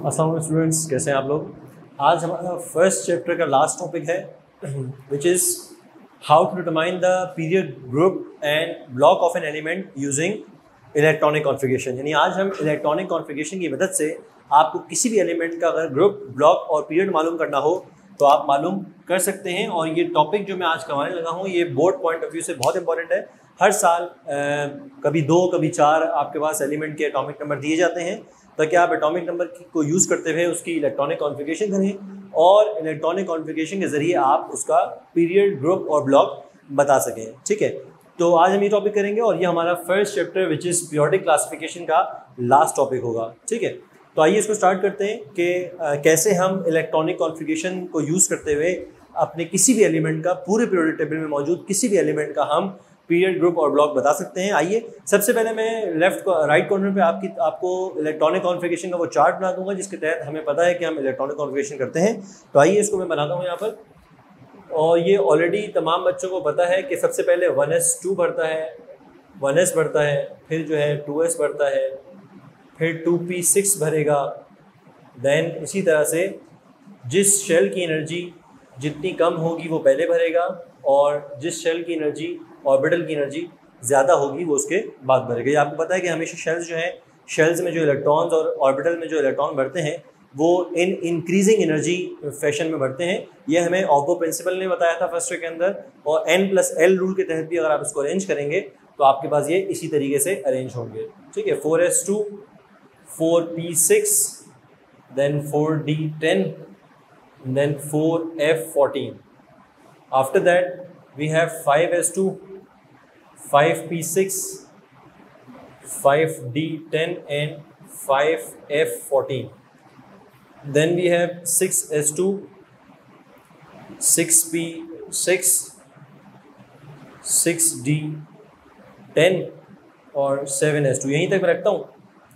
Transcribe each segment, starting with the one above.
अस्सलाम वालेकुम स्टूडेंट्स, कैसे हैं आप लोग। आज हमारा फर्स्ट चैप्टर का लास्ट टॉपिक है which is how to determine the period group and block of an element using electronic configuration. यानी आज हम इलेक्ट्रॉनिक कॉन्फ़िगरेशन की मदद से आपको किसी भी एलिमेंट का अगर ग्रुप, ब्लॉक और पीरियड मालूम करना हो तो आप मालूम कर सकते हैं। और ये टॉपिक जो मैं आज करवाने लगा हूँ ये बोर्ड पॉइंट ऑफ व्यू से बहुत इंपॉर्टेंट है। हर साल कभी 2 कभी 4 आपके पास एलिमेंट के एटॉमिक नंबर दिए जाते हैं ताकि आप एटॉमिक नंबर को यूज़ करते हुए उसकी इलेक्ट्रॉनिक कॉन्फ़िगरेशन करें और इलेक्ट्रॉनिक कॉन्फ़िगरेशन के ज़रिए आप उसका पीरियड, ग्रुप और ब्लॉक बता सकें। ठीक है, तो आज हम ये टॉपिक करेंगे और ये हमारा first chapter which is periodic classification का लास्ट टॉपिक होगा। ठीक है, तो आइए इसको स्टार्ट करते हैं कि कैसे हम इलेक्ट्रॉनिक कॉन्फ़िगरेशन को यूज़ करते हुए अपने किसी भी एलिमेंट का, पूरे पीरियोडिक टेबल में मौजूद किसी भी एलिमेंट का हम पीरियड, ग्रुप और ब्लॉक बता सकते हैं। आइए सबसे पहले मैं राइट कॉर्नर पे आपको इलेक्ट्रॉनिक कॉन्फ़िगरेशन का वो चार्ट बना दूंगा जिसके तहत हमें पता है कि हम इलेक्ट्रॉनिक कॉन्फ़िगरेशन करते हैं। तो आइए इसको मैं बनाता हूँ यहाँ पर। और ये ऑलरेडी तमाम बच्चों को पता है कि सबसे पहले 1s2 बढ़ता है, 1s बढ़ता है, फिर जो है 2s बढ़ता है, फिर 2p6 भरेगा। देन इसी तरह से जिस शेल की एनर्जी जितनी कम होगी वो पहले भरेगा और जिस शेल की एनर्जी, ऑर्बिटल की एनर्जी ज़्यादा होगी वो उसके बाद भरेगा। ये आपको पता है कि हमेशा शेल्स जो हैं, शेल्स में जो इलेक्ट्रॉन्स और ऑर्बिटल में जो इलेक्ट्रॉन बढ़ते हैं वो इन इंक्रीजिंग एनर्जी फैशन में बढ़ते हैं। ये हमें ऑब्बो प्रिंसिपल ने बताया था फर्स्ट ईयर के अंदर। और n+l रूल के तहत भी अगर आप इसको अरेंज करेंगे तो आपके पास ये इसी तरीके से अरेंज होंगे। ठीक है, 4s2, 4p6, then 4d10, then 4f14। After that we have 5s2, 5p6, 5d10 and 5f14. Then we have 6s2, 6p6, 6d10 और 7s2। यहीं तक मैं रखता हूँ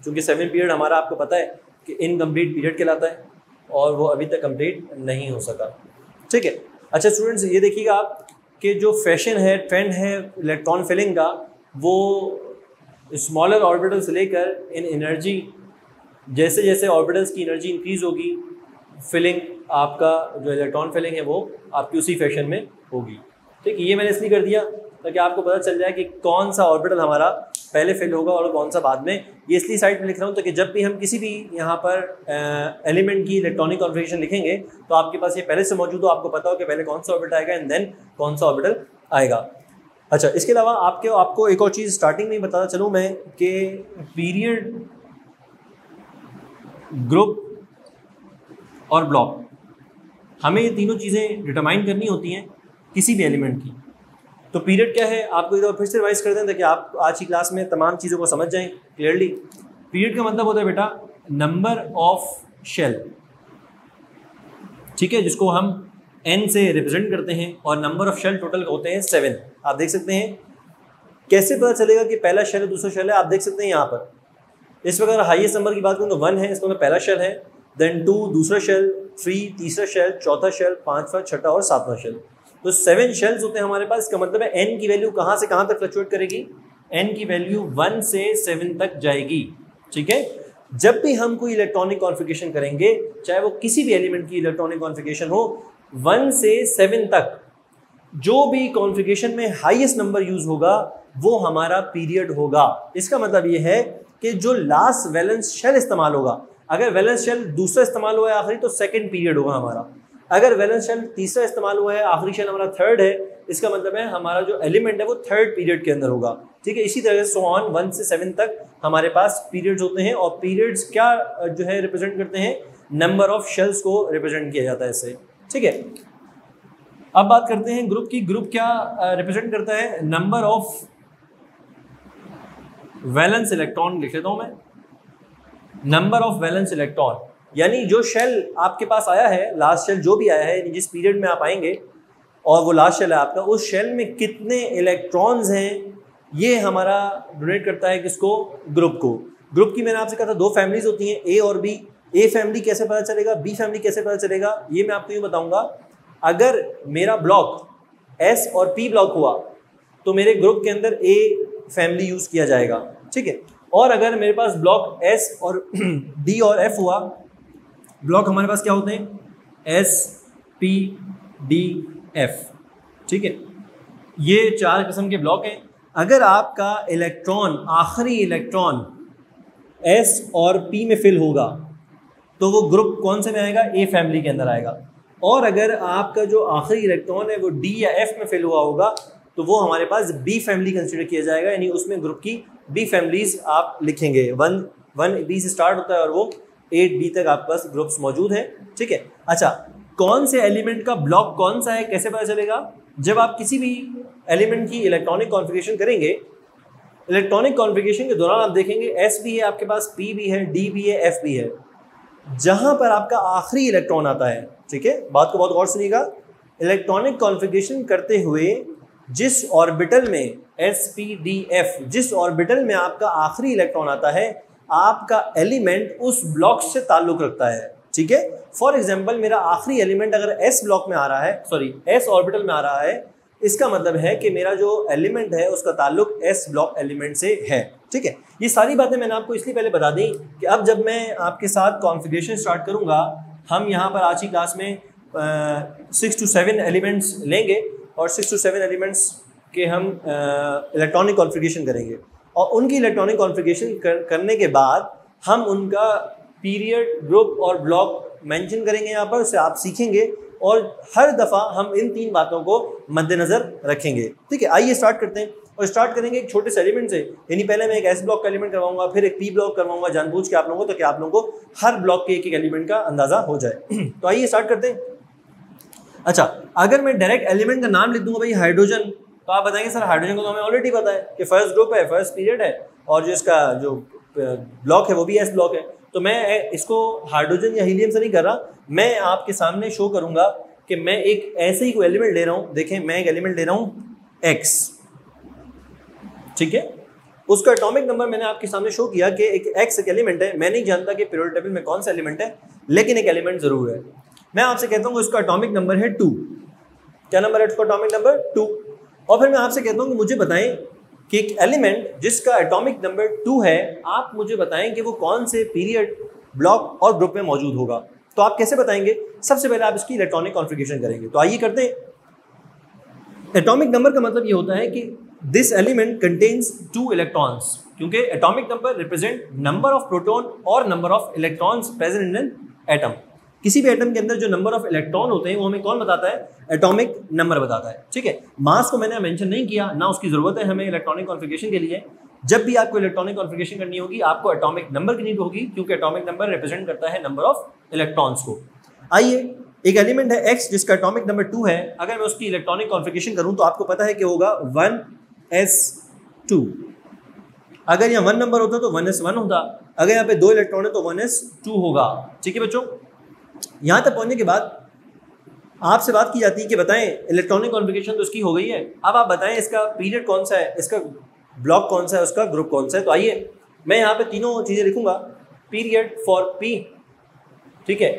क्योंकि 7 पीरियड हमारा आपको पता है कि इनकम्प्लीट पीरियड कहलाता है और वो अभी तक कंप्लीट नहीं हो सका। ठीक है, अच्छा स्टूडेंट्स ये देखिएगा आप कि जो फैशन है, ट्रेंड है इलेक्ट्रॉन फिलिंग का, वो स्मॉलर ऑर्बिटल से लेकर इन एनर्जी, जैसे जैसे ऑर्बिटल्स की एनर्जी इंक्रीज होगी फिलिंग, आपका जो इलेक्ट्रॉन फिलिंग है वो आपकी उसी फैशन में होगी। ठीक है, ये मैंने इसलिए कर दिया ताकि आपको पता चल जाए कि कौन सा ऑर्बिटल हमारा पहले फिल होगा और कौन सा बाद में। ये इसलिए साइड में लिख रहा हूँ ताकि जब भी हम किसी भी यहाँ पर एलिमेंट की इलेक्ट्रॉनिक कॉन्फ़िगरेशन लिखेंगे तो आपके पास ये पहले से मौजूद हो, आपको पता हो कि पहले कौन सा ऑर्बिटल आएगा एंड देन कौन सा ऑर्बिटल आएगा। अच्छा, इसके अलावा आपको एक और चीज़ स्टार्टिंग में ही बताता चलूँ मैं कि पीरियड, ग्रुप और ब्लॉक, हमें ये तीनों चीज़ें डिटरमाइन करनी होती हैं किसी भी एलिमेंट की। तो पीरियड क्या है आपको एक बार फिर से रिवाइज कर दें ताकि आप आज की क्लास में तमाम चीज़ों को समझ जाएं क्लियरली। पीरियड का मतलब होता है बेटा नंबर ऑफ शेल, ठीक है, जिसको हम n से रिप्रेजेंट करते हैं और नंबर ऑफ शेल टोटल होते हैं 7। आप देख सकते हैं कैसे पता चलेगा कि पहला शेल है दूसरा शेल है। आप देख सकते हैं यहाँ पर इस वक्त हाईएस्ट नंबर की बात करूँ तो 1 है, इसका मतलब पहला शेल है, देन 2 दूसरा शेल, 3 तीसरा शेल, चौथा शेल, 5वां, छठा और 7वां शेल। तो 7 शेल्स होते हैं हमारे पास। इसका मतलब है n की वैल्यू कहाँ से कहाँ तक फ्लक्चुएट करेगी, n की वैल्यू 1 से 7 तक जाएगी। ठीक है, जब भी हम कोई इलेक्ट्रॉनिक कॉन्फ़िगरेशन करेंगे, चाहे वो किसी भी एलिमेंट की इलेक्ट्रॉनिक कॉन्फ़िगरेशन हो, 1 से 7 तक जो भी कॉन्फ़िगरेशन में हाईएस्ट नंबर यूज होगा वो हमारा पीरियड होगा। इसका मतलब ये है कि जो लास्ट वैलेंस शेल इस्तेमाल होगा, अगर वैलेंस शेल दूसरा इस्तेमाल हुआ है आखिरी तो सेकंड पीरियड होगा हमारा। अगर वैलेंस शेल तीसरा इस्तेमाल हुआ है, आखिरी शेल हमारा थर्ड है, इसका मतलब है हमारा जो एलिमेंट है वो थर्ड पीरियड के अंदर होगा। ठीक है, इसी तरह से सो ऑन 1 से 7 तक हमारे पास पीरियड्स होते हैं। और पीरियड्स क्या जो है रिप्रेजेंट करते हैं, नंबर ऑफ शेल्स को रिप्रेजेंट किया जाता है इससे। ठीक है, अब बात करते हैं ग्रुप की। ग्रुप क्या रिप्रेजेंट करता है, नंबर ऑफ वैलेंस इलेक्ट्रॉन लिख लेता हूं मैं, नंबर ऑफ वैलेंस इलेक्ट्रॉन, यानी जो शेल आपके पास आया है, लास्ट शेल जो भी आया है, जिस पीरियड में आप आएंगे और वो लास्ट शेल है आपका, उस शेल में कितने इलेक्ट्रॉन्स हैं ये हमारा डोनेट करता है किसको, ग्रुप को। ग्रुप की मैंने आपसे कहा था 2 फैमिलीज होती हैं, ए और बी। ए फैमिली कैसे पता चलेगा, बी फैमिली कैसे पता चलेगा, ये मैं आपको यूँ बताऊंगा। अगर मेरा ब्लॉक एस और पी ब्लॉक हुआ तो मेरे ग्रुप के अंदर ए फैमिली यूज किया जाएगा। ठीक है, और अगर मेरे पास ब्लॉक एस और डी और एफ हुआ ब्लॉक हमारे पास क्या होते हैं, S P D F, ठीक है, ये 4 किस्म के ब्लॉक हैं। अगर आपका इलेक्ट्रॉन, आखिरी इलेक्ट्रॉन S और P में फिल होगा तो वो ग्रुप कौन से में आएगा, A फैमिली के अंदर आएगा। और अगर आपका जो आखिरी इलेक्ट्रॉन है वो D या F में फिल हुआ होगा तो वो हमारे पास B फैमिली कंसिडर किया जाएगा, यानी उसमें ग्रुप की B फैमिलीज आप लिखेंगे। 1B से स्टार्ट होता है और वो 8B तक आपके पास ग्रुप्स मौजूद हैं, ठीक है। अच्छा, कौन से एलिमेंट का ब्लॉक कौन सा है कैसे पता चलेगा, जब आप किसी भी एलिमेंट की इलेक्ट्रॉनिक कॉन्फ़िगरेशन करेंगे, इलेक्ट्रॉनिक कॉन्फ़िगरेशन के दौरान आप देखेंगे S भी है आपके पास, P भी है, D भी है, F भी है। जहां पर आपका आखिरी इलेक्ट्रॉन आता है, ठीक है, बात को बहुत गौर से सुनिएगा, इलेक्ट्रॉनिक कॉन्फ़िगरेशन करते हुए जिस ऑर्बिटल में S P D F, जिस ऑर्बिटल में आपका आखिरी इलेक्ट्रॉन आता है, आपका एलिमेंट उस ब्लॉक से ताल्लुक रखता है, ठीक है। फॉर एग्जांपल मेरा आखिरी एलिमेंट अगर S ब्लॉक में आ रहा है, सॉरी S ऑर्बिटल में आ रहा है, इसका मतलब है कि मेरा जो एलिमेंट है उसका ताल्लुक S ब्लॉक एलिमेंट से है, ठीक है। ये सारी बातें मैंने आपको इसलिए पहले बता दी कि अब जब मैं आपके साथ कॉन्फ़िगरेशन स्टार्ट करूंगा, हम यहाँ पर आज की क्लास में 6 to 7 एलिमेंट्स लेंगे और 6 to 7 एलिमेंट्स के हम इलेक्ट्रॉनिक कॉन्फ़िगरेशन करेंगे और उनकी इलेक्ट्रॉनिक कॉन्फ़िगरेशन करने के बाद हम उनका पीरियड, ग्रुप और ब्लॉक मेंशन करेंगे यहाँ पर, उससे आप सीखेंगे और हर दफ़ा हम इन 3 बातों को मद्देनज़र रखेंगे, ठीक है। आइए स्टार्ट करते हैं और स्टार्ट करेंगे एक छोटे से एलिमेंट से, यानी पहले मैं एक S ब्लॉक का एलिमेंट करवाऊंगा, फिर एक P ब्लॉक करवाऊंगा जानबूझ के आप लोगों को, ताकि आप लोगों को हर ब्लॉक के एक एलिमेंट का अंदाज़ा हो जाए। तो आइए स्टार्ट करते हैं। अच्छा, अगर मैं डायरेक्ट एलिमेंट का नाम लिख दूंगा भाई हाइड्रोजन, तो आप बताएंगे सर हाइड्रोजन को तो हमें ऑलरेडी पता है कि फर्स्ट ग्रुप है, फर्स्ट पीरियड है और जो इसका जो ब्लॉक है वो भी S ब्लॉक है। तो मैं इसको हाइड्रोजन या हीलियम से नहीं कर रहा, मैं आपके सामने शो करूंगा कि मैं एक ऐसे ही कोई एलिमेंट ले रहा हूं। देखें, मैं एक एलिमेंट ले रहा हूं X, ठीक है। उसका एटॉमिक नंबर मैंने आपके सामने शो किया कि एक X एक एलिमेंट है। मैं नहीं जानता कि पीरियोडिक टेबल में कौन सा एलिमेंट है, लेकिन एक एलिमेंट जरूर है। मैं आपसे कहता हूँ उसका एटॉमिक नंबर है 2। क्या नंबर है उसका एटॉमिक नंबर? 2। और फिर मैं आपसे कहता हूँ कि मुझे बताएं कि एक एलिमेंट जिसका एटॉमिक नंबर 2 है, आप मुझे बताएं कि वो कौन से पीरियड, ब्लॉक और ग्रुप में मौजूद होगा। तो आप कैसे बताएंगे? सबसे पहले आप इसकी इलेक्ट्रॉनिक कॉन्फ़िगरेशन करेंगे। तो आइए करते हैं। एटॉमिक नंबर का मतलब ये होता है कि दिस एलिमेंट कंटेन्स 2 इलेक्ट्रॉन्स, क्योंकि atomic number represent number of proton और number of electrons present in an atom. किसी भी एटम के अंदर जो नंबर ऑफ इलेक्ट्रॉन होते हैं वो हमें कौन बताता है? एटॉमिक नंबर बताता है, ठीक है। मास को मैंने मेंशन नहीं किया, ना उसकी जरूरत है हमें इलेक्ट्रॉनिक कॉन्फ़िगरेशन के लिए। जब भी आपको इलेक्ट्रॉनिक कॉन्फ़िगरेशन करनी होगी आपको एटॉमिक नंबर की नीड होगी, क्योंकि एटॉमिक नंबर रिप्रेजेंट करता है नंबर ऑफ इलेक्ट्रॉन्स को। आइए, एक एलिमेंट है X जिसका एटॉमिक नंबर 2 है। अगर मैं उसकी इलेक्ट्रॉनिक कॉन्फ़िगरेशन करूं तो आपको पता है कि होगा 1s2। अगर यहाँ 1 नंबर होता तो 1s1 होता, अगर यहाँ पे 2 इलेक्ट्रॉन है तो 1s2 होगा, ठीक है बच्चों। यहाँ तक पहुँचने के बाद आपसे बात की जाती है कि बताएं इलेक्ट्रॉनिक कॉन्फ़िगरेशन तो इसकी हो गई है, अब आप बताएं इसका पीरियड कौन सा है, इसका ब्लॉक कौन सा है, उसका ग्रुप कौन सा है। तो आइए मैं यहाँ पे तीनों चीज़ें लिखूंगा। पीरियड फॉर P, ठीक है,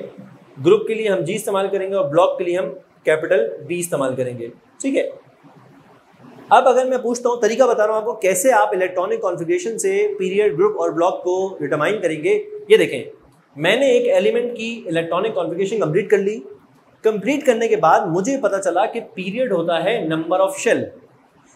ग्रुप के लिए हम G इस्तेमाल करेंगे और ब्लॉक के लिए हम कैपिटल B इस्तेमाल करेंगे, ठीक है। अब अगर मैं पूछता हूँ, तरीका बता रहा हूँ आपको कैसे आप इलेक्ट्रॉनिक कॉन्फ़िगरेशन से पीरियड, ग्रुप और ब्लॉक को डिटरमाइन करेंगे। ये देखें, मैंने एक एलिमेंट की इलेक्ट्रॉनिक कॉन्फ़िगरेशन कंप्लीट कर ली। कंप्लीट करने के बाद मुझे पता चला कि पीरियड होता है नंबर ऑफ शेल।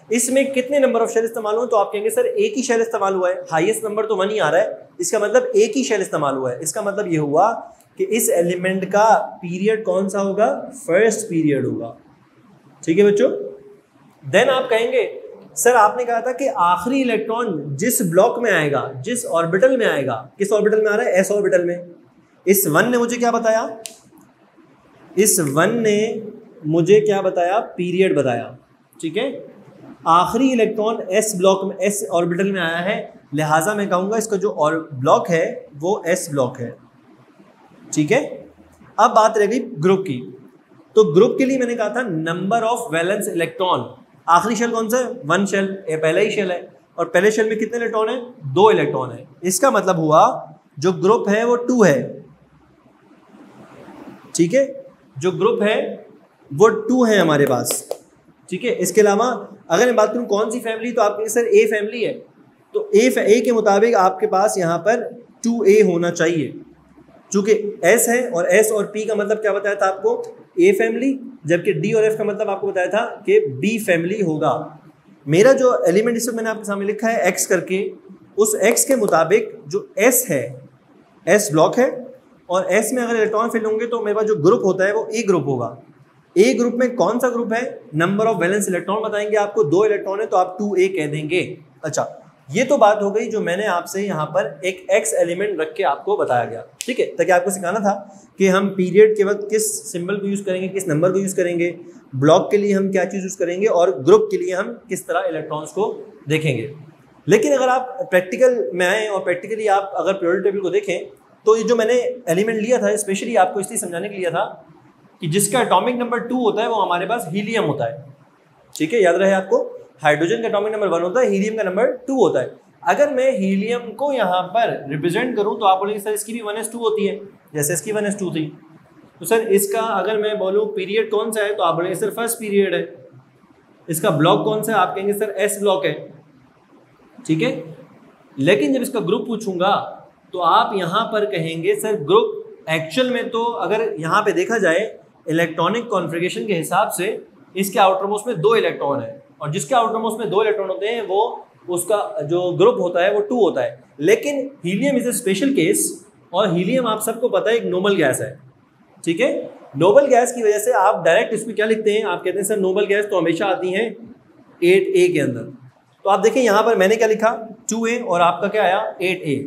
इसमें कितने नंबर ऑफ शेल इस्तेमाल हुए? तो आप कहेंगे सर एक ही शेल इस्तेमाल हुआ है, हाईएस्ट नंबर तो 1 ही आ रहा है, इसका मतलब एक ही शेल इस्तेमाल हुआ है। इसका मतलब ये हुआ कि इस एलिमेंट का पीरियड कौन सा होगा? फर्स्ट पीरियड होगा, ठीक है बच्चों। देन आप कहेंगे सर आपने कहा था कि आखिरी इलेक्ट्रॉन जिस ब्लॉक में आएगा, जिस ऑर्बिटल में आएगा, किस ऑर्बिटल में आ रहा है? S ऑर्बिटल में। इस 1 ने मुझे क्या बताया? इस 1 ने मुझे क्या बताया? पीरियड बताया, ठीक है। आखिरी इलेक्ट्रॉन S ब्लॉक में, S ऑर्बिटल में आया है, लिहाजा मैं कहूँगा इसका जो और ब्लॉक है वो S ब्लॉक है, ठीक है। अब बात रह गई ग्रुप की। तो ग्रुप के लिए मैंने कहा था नंबर ऑफ वैलेंस इलेक्ट्रॉन। आखिरी शेल कौन सा है? 1 शेल, ये पहला ही शेल है और पहले शेल में कितने इलेक्ट्रॉन है? 2 इलेक्ट्रॉन है। इसका मतलब हुआ जो ग्रुप है वो 2 है, ठीक है। जो ग्रुप है वो 2 है हमारे पास, ठीक है। इसके अलावा अगर मैं बात करूं कौन सी फैमिली, तो आप कहेंगे सर A फैमिली है, तो A के मुताबिक आपके पास यहाँ पर 2A होना चाहिए, चूंकि S है और S और P का मतलब क्या बताया था आपको, A फैमिली, जबकि D और F का मतलब आपको बताया था कि B फैमिली होगा। मेरा जो एलिमेंट इसमें मैंने आपके सामने लिखा है X करके, उस X के मुताबिक जो S है, S ब्लॉक है, और S में अगर इलेक्ट्रॉन फिल होंगे तो मेरे पास जो ग्रुप होता है वो A ग्रुप होगा। A ग्रुप में कौन सा ग्रुप है, नंबर ऑफ वैलेंस इलेक्ट्रॉन बताएंगे आपको, 2 इलेक्ट्रॉन है तो आप 2A कह देंगे। अच्छा, ये तो बात हो गई जो मैंने आपसे यहाँ पर एक X एलिमेंट रख के आपको बताया गया, ठीक है, ताकि आपको सिखाना था कि हम पीरियड के वक्त किस सिंबल को यूज़ करेंगे, किस नंबर को यूज़ करेंगे, ब्लॉक के लिए हम क्या चीज़ यूज़ करेंगे, और ग्रुप के लिए हम किस तरह इलेक्ट्रॉन्स को देखेंगे। लेकिन अगर आप प्रैक्टिकल में आएँ और प्रैक्टिकली आप अगर पीरियोडिक टेबल को देखें तो ये जो मैंने एलिमेंट लिया था स्पेशली आपको इसलिए समझाने के लिए था कि जिसका एटॉमिक नंबर 2 होता है वो हमारे पास हीलियम होता है, ठीक है, याद रहे आपको, हाइड्रोजन का एटॉमिक नंबर 1 होता है, हीलियम का नंबर 2 होता है। अगर मैं हीलियम को यहाँ पर रिप्रेजेंट करूँ तो आप बोलेंगे सर इसकी भी 1s2 होती है, जैसे इसकी 1s2 थी, तो सर इसका अगर मैं बोलूँ पीरियड कौन सा है तो आप बोलेंगे सर फर्स्ट पीरियड है। इसका ब्लॉक कौन सा है, आप कहेंगे सर S ब्लॉक है, ठीक है। लेकिन जब इसका ग्रुप पूछूंगा तो आप यहाँ पर कहेंगे सर ग्रुप एक्चुअल में, तो अगर यहाँ पे देखा जाए इलेक्ट्रॉनिक कॉन्फ़िगरेशन के हिसाब से इसके आउटरमोस्ट में 2 इलेक्ट्रॉन है, और जिसके आउटरमोस्ट में 2 इलेक्ट्रॉन होते हैं वो उसका जो ग्रुप होता है वो 2 होता है। लेकिन helium is a special case, और हीलियम आप सबको पता है एक नोबल गैस है, ठीक है। नोबल गैस की वजह से आप डायरेक्ट इसमें क्या लिखते हैं, आप कहते हैं सर नोबल गैस तो हमेशा आती हैं 8A के अंदर। तो आप देखें यहाँ पर मैंने क्या लिखा 2A और आपका क्या आया 8A।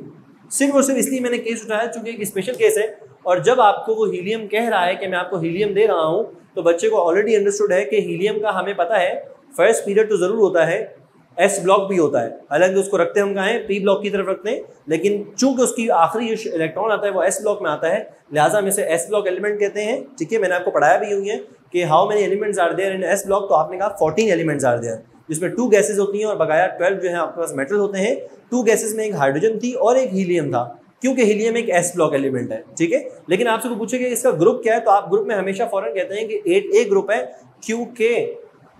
सिर्फ और सिर्फ इसलिए मैंने केस उठाया चूंकि एक स्पेशल केस है, और जब आपको वो हीलियम कह रहा है कि मैं आपको हीलियम दे रहा हूँ तो बच्चे को ऑलरेडी अंडरस्टूड है कि हीलियम का हमें पता है फर्स्ट पीरियड तो ज़रूर होता है, S ब्लॉक भी होता है, हालांकि उसको रखते हम कहाँ हैं, P ब्लॉक की तरफ रखते हैं, लेकिन चूंकि उसकी आखिरी जो इलेक्ट्रॉन आता है वो S ब्लॉक में आता है, लिहाजा हम इसे S ब्लॉक एलिमेंट कहते हैं, ठीक है। मैंने आपको पढ़ाया भी हुई है कि how many elements are there in S block, तो आपने कहा 14 एलिमेंट्स आर देयर, जिसमें 2 गैसेज होती हैं और बकाया 12 जो है आपके पास मेटल होते हैं। 2 गैसेज में एक हाइड्रोजन थी और एक हीलियम था, क्योंकि हीलियम एक S ब्लॉक एलिमेंट है, ठीक है। लेकिन आपसे पूछेंगे इसका ग्रुप क्या है, तो आप ग्रुप में हमेशा फौरन कहते हैं कि 8A ग्रुप है, क्योंकि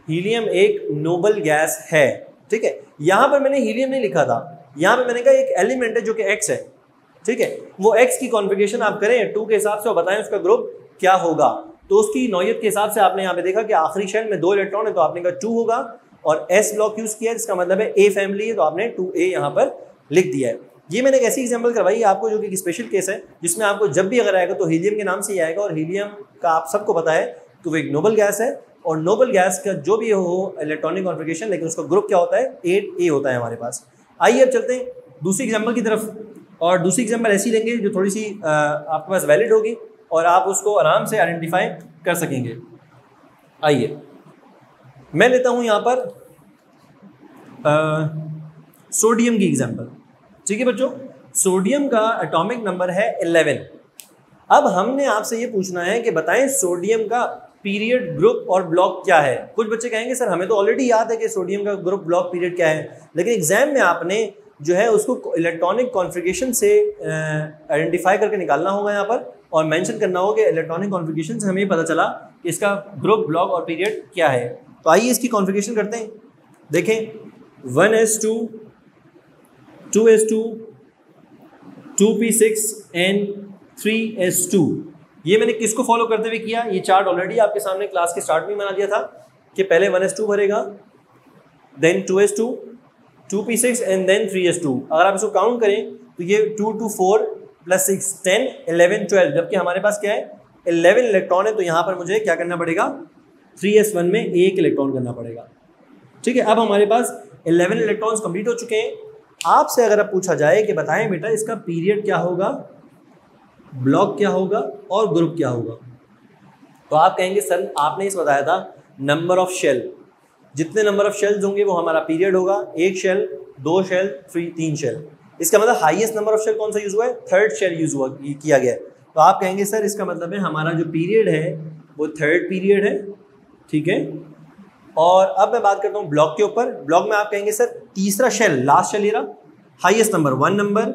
हीलियम एक नोबल गैस है, ठीक है। यहाँ पर मैंने हीलियम नहीं लिखा था, यहाँ पर मैंने कहा एक एलिमेंट है जो कि X है, ठीक है। वो X की कॉन्फ़िगरेशन आप करें 2 के हिसाब से और बताएं उसका ग्रुप क्या होगा। तो उसकी नौयत के हिसाब से आपने यहाँ पे देखा कि आखिरी शेल में 2 इलेक्ट्रॉन है तो आपने कहा 2 होगा, और S ब्लॉक यूज़ किया जिसका मतलब है A फैमिली है, तो आपने 2A यहाँ पर लिख दिया है। ये मैंने एक ऐसी एग्जांपल करवाई आपको जो कि स्पेशल केस है, जिसमें आपको जब भी अगर आएगा तो हीलियम के नाम से ही आएगा, और हीलियम का आप सबको पता है कि वो एक नोबल गैस है, और नोबल गैस का जो भी हो इलेक्ट्रॉनिक कॉन्फ़िगरेशन, लेकिन उसका ग्रुप क्या होता है 8A होता है हमारे पास। आइए अब चलते हैं दूसरी एग्जाम्पल की तरफ, और दूसरी एग्जाम्पल ऐसी लेंगे जो थोड़ी सी आपके पास वैलिड होगी और आप उसको आराम से आइडेंटिफाई कर सकेंगे। आइए मैं लेता हूँ यहाँ पर सोडियम की एग्जाम्पल, ठीक है बच्चों। सोडियम का एटॉमिक नंबर है 11। अब हमने आपसे ये पूछना है कि बताएं सोडियम का पीरियड, ग्रुप और ब्लॉक क्या है। कुछ बच्चे कहेंगे सर हमें तो ऑलरेडी याद है कि सोडियम का ग्रुप, ब्लॉक, पीरियड क्या है, लेकिन एग्जाम में आपने जो है उसको इलेक्ट्रॉनिक कॉन्फ़िगरेशन से आइडेंटिफाई करके निकालना होगा यहाँ पर, और मेंशन करना होगा कि इलेक्ट्रॉनिक कॉन्फ़िगरेशन से हमें पता चला कि इसका ग्रुप, ब्लॉक और पीरियड क्या है। तो आइए इसकी कॉन्फ़िगरेशन करते हैं। देखें 1s2, 2s2, 2p6 and 3s2। ये मैंने किसको फॉलो करते हुए किया, ये चार्ट ऑलरेडी आपके सामने क्लास के स्टार्ट में बना दिया था कि पहले 1s2 भरेगा, then 2s2, 2p6 and then 3s2। अगर आप इसको काउंट करें तो ये 2 2 4 प्लस 6 10 11 12, जबकि हमारे पास क्या है 11 इलेक्ट्रॉन है, तो यहाँ पर मुझे क्या करना पड़ेगा 3s1 में 1 इलेक्ट्रॉन करना पड़ेगा, ठीक है। अब हमारे पास 11 इलेक्ट्रॉन्स कंप्लीट हो चुके हैं। आपसे अगर अब पूछा जाए कि बताएं बेटा इसका पीरियड क्या होगा, ब्लॉक क्या होगा और ग्रुप क्या होगा, तो आप कहेंगे सर आपने इस बताया था नंबर ऑफ शेल, जितने नंबर ऑफ शेल्स होंगे वो हमारा पीरियड होगा, 1 शेल, 2 शेल, 3 शेल। इसका मतलब हाईएस्ट नंबर ऑफ शेल कौन सा यूज हुआ है, 3rd शेल यूज हुआ किया गया है। तो आप कहेंगे सर इसका मतलब है हमारा जो पीरियड है वो 3rd पीरियड है, ठीक है। और अब मैं बात करता हूँ ब्लॉक के ऊपर। ब्लॉक में आप कहेंगे सर तीसरा शेल, लास्ट शेल ये रहा, highest number 1 number,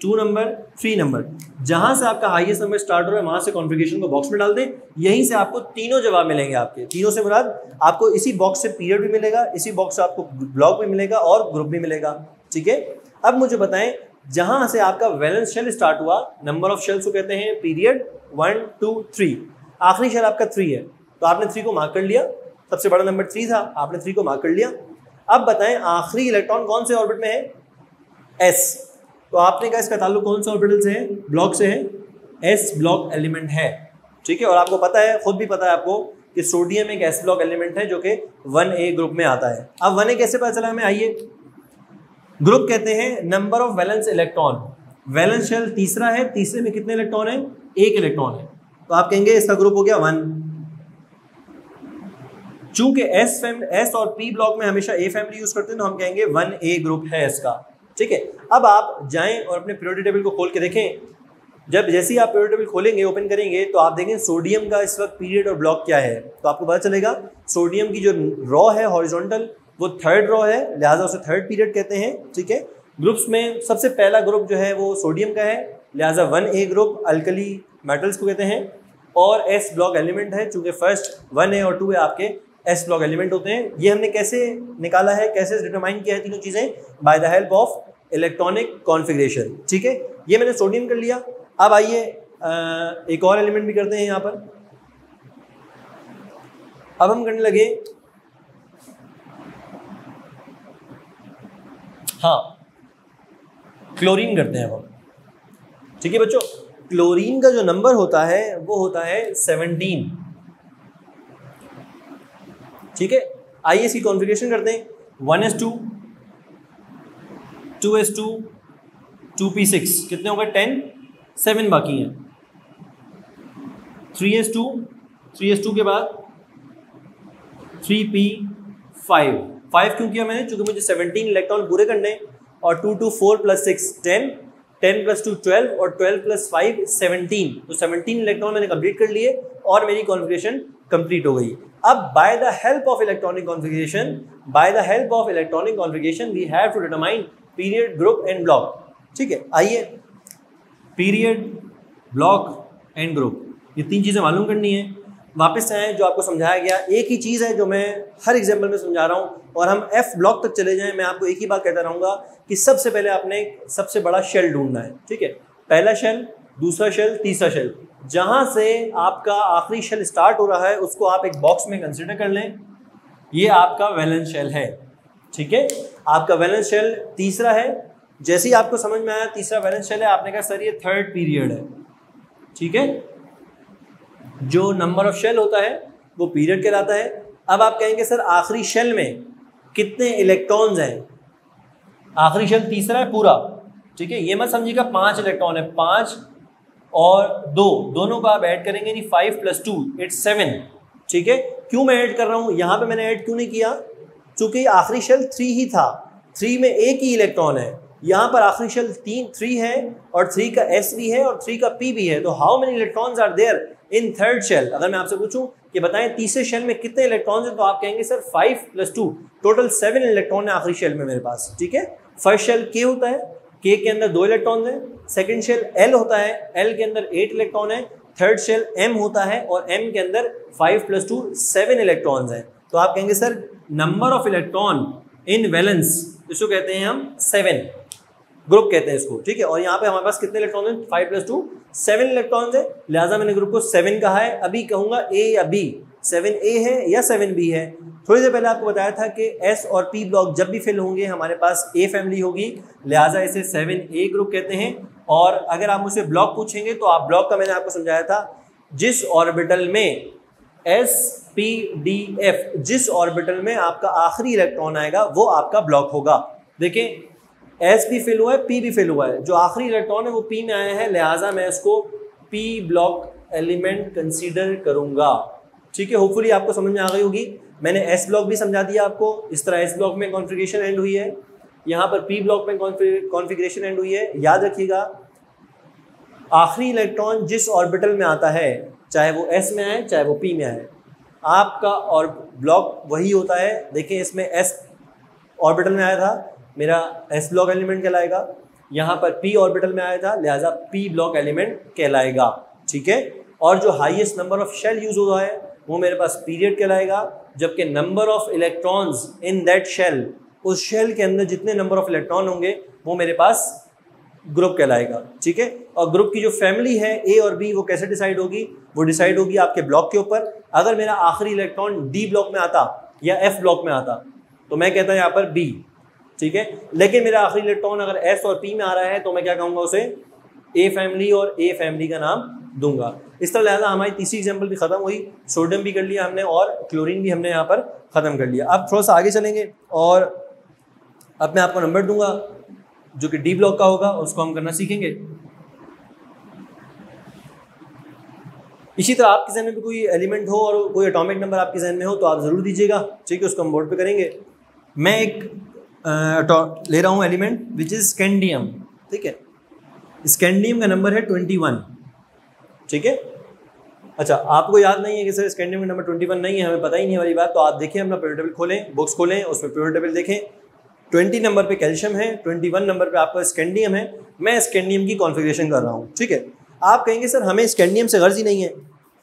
2 number, 3 number, जहां से आपका हाईएस्ट नंबर स्टार्ट हो रहा है वहां से कॉन्फ़िगरेशन को बॉक्स में डाल दें, यहीं से आपको तीनों जवाब मिलेंगे। आपके तीनों से मुराद आपको इसी बॉक्स से पीरियड भी मिलेगा, इसी बॉक्स से आपको ब्लॉक भी मिलेगा और ग्रुप भी मिलेगा, ठीक है। अब मुझे बताएं जहां से आपका वैलेंस शेल स्टार्ट हुआ, नंबर ऑफ शेल्स को कहते हैं पीरियड 1 2 3, आखिरी शेल आपका 3 है, तो आपने 3 को मार्क कर लिया, सबसे बड़ा नंबर 3 था, आपने 3 को मार्क कर लिया। अब बताएं आखिरी इलेक्ट्रॉन कौन से ऑर्बिट में है, एस, तो आपने कहा इसका ताल्लुक कौन से ऑर्बिटल से है, ब्लॉक से है, एस ब्लॉक एलिमेंट है, ठीक है। और आपको पता है, खुद भी पता है आपको कि सोडियम एक एस ब्लॉक एलिमेंट है जो कि 1A ग्रुप में आता है। अब 1A कैसे पता चला हमें, आइए, ग्रुप कहते हैं number of valence electron, valence shell तीसरा है, तीसरे में कितने इलेक्ट्रॉन है, 1 इलेक्ट्रॉन है, तो आप कहेंगे इसका ग्रुप हो गया 1। चूंकि एस और पी ब्लॉक में हमेशा ए फैमिली यूज करते हैं तो हम कहेंगे 1A ग्रुप है इसका, ठीक है। अब आप जाएं और अपने पीरियोडिक टेबल को खोल के देखें, जब जैसे ही आप पीरियोडिक टेबल खोलेंगे, ओपन करेंगे, तो आप देखें सोडियम का इस वक्त पीरियड और ब्लॉक क्या है, तो आपको पता चलेगा सोडियम की जो रॉ है हॉरिजॉन्टल, वो 3rd रॉ है, लिहाजा उसे 3rd पीरियड कहते हैं, ठीक है। ग्रुप्स में सबसे पहला ग्रुप जो है वो सोडियम का है, लिहाजा 1A ग्रुप अल्कली मेटल्स को कहते हैं, और एस ब्लॉक एलिमेंट है, चूंकि फर्स्ट 1A और 2A आपके एस ब्लॉक एलिमेंट होते हैं। ये हमने कैसे निकाला है, कैसे डिटरमाइन किया है तीनों चीज़ें, bye the help of electronic configuration, ठीक है। ये मैंने सोडियम कर लिया। अब आइए एक और एलिमेंट भी करते हैं यहाँ पर। अब हम करने लगे, हाँ, क्लोरीन करते हैं हम, ठीक है बच्चों। क्लोरीन का जो नंबर होता है वो होता है 17, ठीक है। आइए इसकी कॉन्फ़िगरेशन करते हैं, 1s2 2s2 2p6, कितने हो गए 10, 7 बाकी हैं, 3s2 के बाद 3p5, 5 क्यों किया मैंने, चूंकि मुझे 17 इलेक्ट्रॉन पूरे करने हैं, और 2 2 4 + 6 10, 10 + 2 12, और 12 + 5 17, तो 17 इलेक्ट्रॉन मैंने कंप्लीट कर लिए और मेरी कॉन्फ़िगरेशन कंप्लीट हो गई। अब by the help of electronic configuration we have to determine period, group and block, ठीक है। आइए, पीरियड, ब्लॉक एंड ग्रुप, ये 3 चीज़ें मालूम करनी है। वापस से आए, जो आपको समझाया गया एक ही चीज़ है जो मैं हर एग्जाम्पल में समझा रहा हूँ, और हम F ब्लॉक तक चले जाएं, मैं आपको एक ही बात कहता रहूँगा कि सबसे पहले आपने सबसे बड़ा शेल ढूंढना है, ठीक है। पहला शेल, दूसरा शेल, तीसरा शेल, जहाँ से आपका आखिरी शेल स्टार्ट हो रहा है उसको आप एक बॉक्स में कंसिडर कर लें, ये आपका वैलेंस शेल है, ठीक है। आपका वैलेंस शेल तीसरा है, जैसे ही आपको समझ में आया तीसरा वैलेंस शेल है, आपने कहा सर ये 3rd पीरियड है, ठीक है। जो नंबर ऑफ शेल होता है वो पीरियड कहलाता है। अब आप कहेंगे सर आखिरी शेल में कितने इलेक्ट्रॉन्स हैं, आखिरी शेल तीसरा है पूरा, ठीक है। ये मत समझिएगा 5 इलेक्ट्रॉन है, 5 और 2 दोनों को आप ऐड करेंगे, नहीं 5 + 2 इट्स 7, ठीक है। क्यों मैं ऐड कर रहा हूँ यहाँ पे, मैंने ऐड क्यों नहीं किया, चूंकि आखिरी शेल 3 ही था, 3 में एक ही इलेक्ट्रॉन है, यहाँ पर आखिरी शेल 3 है, और 3 का S भी है और 3 का P भी है, तो how many electrons are there in 3rd shell. अगर मैं आपसे पूछूं कि बताएं तीसरे शेल में कितने इलेक्ट्रॉन्स हैं, तो आप कहेंगे सर 5 + 2 टोटल 7 इलेक्ट्रॉन है आखिरी शेल में मेरे पास, ठीक है। फर्स्ट शेल K होता है, K के अंदर 2 इलेक्ट्रॉन हैं, सेकंड शेल L होता है, L के अंदर 8 इलेक्ट्रॉन है, थर्ड शेल M होता है और M के अंदर 5 + 2 7 इलेक्ट्रॉन्स हैं, तो आप कहेंगे sir number of electron in valence, इसको कहते हैं हम 7 ग्रुप कहते हैं इसको, ठीक है। और यहाँ पे हमारे पास कितने इलेक्ट्रॉन हैं, 5 + 2 7 इलेक्ट्रॉन्स है, लिहाजा मैंने ग्रुप को 7 कहा है। अभी कहूँगा A या B, 7A है या 7B है। थोड़ी देर पहले आपको बताया था कि S और P ब्लॉक जब भी फिल होंगे हमारे पास A फैमिली होगी, लिहाजा इसे 7A ग्रुप कहते हैं। और अगर आप मुझसे ब्लॉक पूछेंगे तो आप ब्लॉक का मैंने आपको समझाया था, जिस ऑर्बिटल में S P D F, जिस ऑर्बिटल में आपका आखिरी इलेक्ट्रॉन आएगा वो आपका ब्लॉक होगा। देखें S भी फिल हुआ है, P भी फिल हुआ है, जो आखिरी इलेक्ट्रॉन है वो P में आया है, लिहाजा मैं इसको P ब्लॉक एलिमेंट कंसीडर करूंगा, ठीक है। होपफुली आपको समझ में आ गई होगी। मैंने S ब्लॉक भी समझा दिया आपको, इस तरह S ब्लॉक में कॉन्फ़िगरेशन एंड हुई है, यहाँ पर P ब्लॉक में कॉन्फ़िगरेशन एंड हुई है। याद रखिएगा आखिरी इलेक्ट्रॉन जिस ऑर्बिटल में आता है, चाहे वो S में आए चाहे वो P में आए, आपका और ब्लॉक वही होता है। देखिए इसमें S ऑर्बिटल में आया था, मेरा S ब्लॉक एलिमेंट कहलाएगा, यहाँ पर P ऑर्बिटल में आया था, लिहाजा P ब्लॉक एलिमेंट कहलाएगा, ठीक है। और जो highest number of shell use हुआ है वो मेरे पास पीरियड कहलाएगा, जबकि number of electrons in that shell, उस शेल के अंदर जितने नंबर ऑफ इलेक्ट्रॉन होंगे वो मेरे पास ग्रुप कहलाएगा, ठीक है। और ग्रुप की जो फैमिली है ए और बी वो कैसे डिसाइड होगी, वो डिसाइड होगी आपके ब्लॉक के ऊपर। अगर मेरा आखिरी इलेक्ट्रॉन डी ब्लॉक में आता या एफ ब्लॉक में आता तो मैं कहता यहाँ पर बी, ठीक है। लेकिन मेरा आखिरी इलेक्ट्रॉन अगर एस और पी में आ रहा है तो मैं क्या कहूँगा, उसे ए फैमिली और ए फैमिली का नाम दूंगा। इस तरह लिहाजा हमारी तीसरी एग्जाम्पल भी खत्म हुई, सोडियम भी कर लिया हमने और क्लोरीन भी हमने यहाँ पर ख़त्म कर लिया। अब थोड़ा सा आगे चलेंगे और अब मैं आपको नंबर दूंगा जो कि डी ब्लॉक का होगा, उसको हम करना सीखेंगे। इसी तरह आपके जहन में भी कोई एलिमेंट हो और कोई एटॉमिक नंबर आपके जहन में हो तो आप ज़रूर दीजिएगा, ठीक है, उसको हम बोर्ड पे करेंगे। मैं एक ले रहा हूँ एलिमेंट विच इज़ स्कैंडियम, ठीक है। स्कैंडियम का नंबर है 21, ठीक है। अच्छा, आपको याद नहीं है कि सर स्कैंडियम का नंबर 21 नहीं है, हमें पता ही नहीं वाली बात, तो आप देखें अपना पीरियड टेबल खोलें, बुक्स खोलें, उसमें पीरियड टेबल देखें। 20 नंबर पे कैल्शियम है, 21 नंबर पे आपका स्कैंडियम है। मैं स्कैंडियम की कॉन्फ़िगरेशन कर रहा हूँ, ठीक है। आप कहेंगे सर हमें स्कैंडियम से गर्ज ही नहीं है,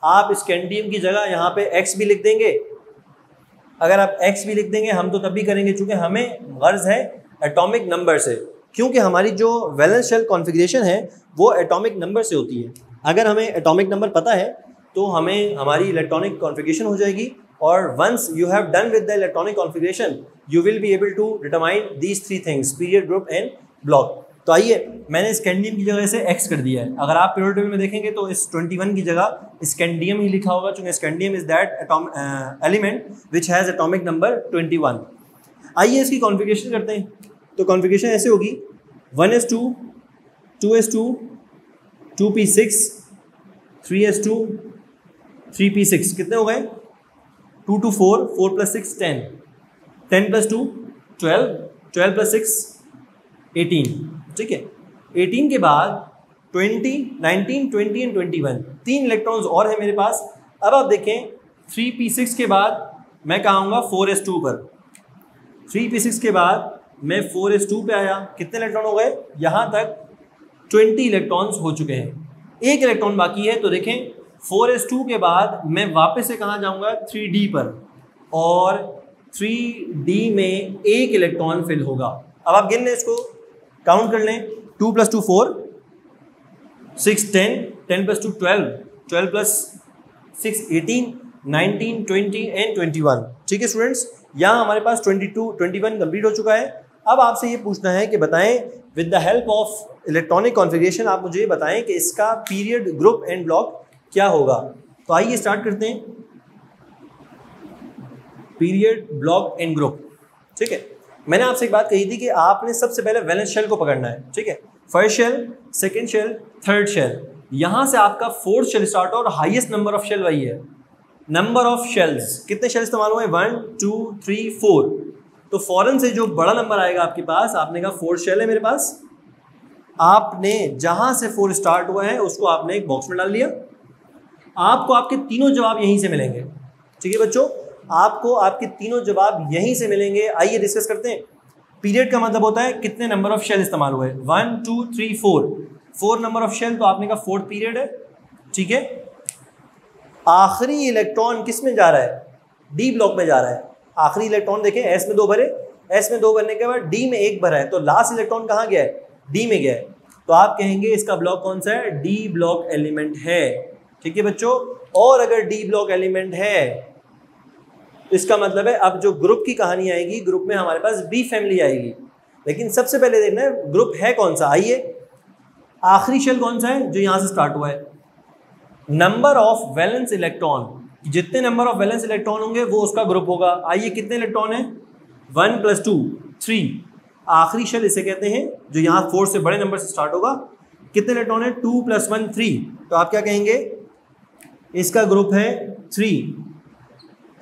आप स्कैंडियम की जगह यहाँ पे एक्स भी लिख देंगे। अगर आप एक्स भी लिख देंगे हम तो तब भी करेंगे, चूँकि हमें गर्ज है एटॉमिक नंबर से, क्योंकि हमारी जो वैलेंस शेल कॉन्फ़िगरेशन है वो एटॉमिक नंबर से होती है। अगर हमें एटॉमिक नंबर पता है तो हमें हमारी इलेक्ट्रॉनिक कॉन्फ़िगरेशन हो जाएगी, और once you have done with the electronic configuration you will be able to determine these 3 things, period, group and block. तो आइए, मैंने स्कैंडियम की जगह से एक्स कर दिया है। अगर आप पीरियड टेबल में देखेंगे तो इस 21 की जगह स्कैंडियम ही लिखा होगा, चूँकि scandium is that element which has atomic number 21। आइए इसकी कॉन्फ़िगरेशन करते हैं। तो कॉन्फ़िगरेशन ऐसे होगी 1s2 2s2 2p6 3s2 3p6, कितने हो गए 2 to 4 4 plus 6 10 10 plus 2 12 12 plus 6 18, ठीक है। 18 के बाद 20 19 20 एंड 21, 3 इलेक्ट्रॉन्स और हैं मेरे पास। अब आप देखें 3p6 के बाद मैं कहाँ आऊँगा 4s2 पर। 3p6 के बाद मैं 4s2 पे आया, कितने इलेक्ट्रॉन हो गए, यहाँ तक 20 इलेक्ट्रॉन्स हो चुके हैं, एक इलेक्ट्रॉन बाकी है। तो देखें 4s2 के बाद मैं वापस से कहाँ जाऊँगा 3d पर, और 3d में एक इलेक्ट्रॉन फिल होगा। अब आप गिन लें, इसको काउंट कर लें, 2 + 2 4 6 10 10 + 2 12 12 + 6 18 19 20 एंड 21, ठीक है स्टूडेंट्स। यहाँ हमारे पास 21 कंप्लीट हो चुका है। अब आपसे ये पूछना है कि बताएं with the help of electronic configuration आप मुझे बताएं कि इसका पीरियड, ग्रुप एंड ब्लॉक क्या होगा। तो आइए स्टार्ट करते हैं, पीरियड, ब्लॉक एंड ग्रुप, ठीक है। मैंने आपसे एक बात कही थी कि आपने सबसे पहले वैलेंस शेल को पकड़ना है, ठीक है। First shell, second shell, third shell, यहाँ से आपका फोर्थ शेल स्टार्ट हो और हाईएस्ट नंबर ऑफ शेल वही है। नंबर ऑफ शेल्स, कितने शेल इस्तेमाल हुए 1 2 3 4, तो फौरन से जो बड़ा नंबर आएगा आपके पास, आपने कहा 4 शेल है मेरे पास, आपने जहाँ से 4 स्टार्ट हुआ है उसको आपने एक बॉक्स में डाल लिया। आपको आपके तीनों जवाब यहीं से मिलेंगे, ठीक है बच्चों, आपको आपके तीनों जवाब यहीं से मिलेंगे। आइए डिस्कस करते हैं। पीरियड का मतलब होता है कितने नंबर ऑफ शेल इस्तेमाल हुए, 1 2 3 4 नंबर ऑफ शेल, तो आपने कहा 4th पीरियड है, ठीक है। आखिरी इलेक्ट्रॉन किस में जा रहा है, डी ब्लॉक में जा रहा है। आखिरी इलेक्ट्रॉन देखें, एस में 2 भरे, एस में 2 भरने के बाद डी में 1 भरा है, तो लास्ट इलेक्ट्रॉन कहाँ गया है, डी में गया है। तो आप कहेंगे इसका ब्लॉक कौन सा है, डी ब्लॉक एलिमेंट है, ठीक है बच्चों। और अगर डी ब्लॉक एलिमेंट है तो इसका मतलब है अब जो ग्रुप की कहानी आएगी, ग्रुप में हमारे पास बी फैमिली आएगी। लेकिन सबसे पहले देखना है ग्रुप है कौन सा। आइए, आखिरी शेल कौन सा है, जो यहाँ से स्टार्ट हुआ है, नंबर ऑफ वैलेंस इलेक्ट्रॉन, जितने नंबर ऑफ वैलेंस इलेक्ट्रॉन होंगे वो उसका ग्रुप होगा। आइए, कितने इलेक्ट्रॉन है, 1 + 2 3, आखिरी शेल इसे कहते हैं जो यहाँ 4 से बड़े नंबर से स्टार्ट होगा। कितने इलेक्ट्रॉन है, 2 + 1 3, तो आप क्या कहेंगे, इसका ग्रुप है 3,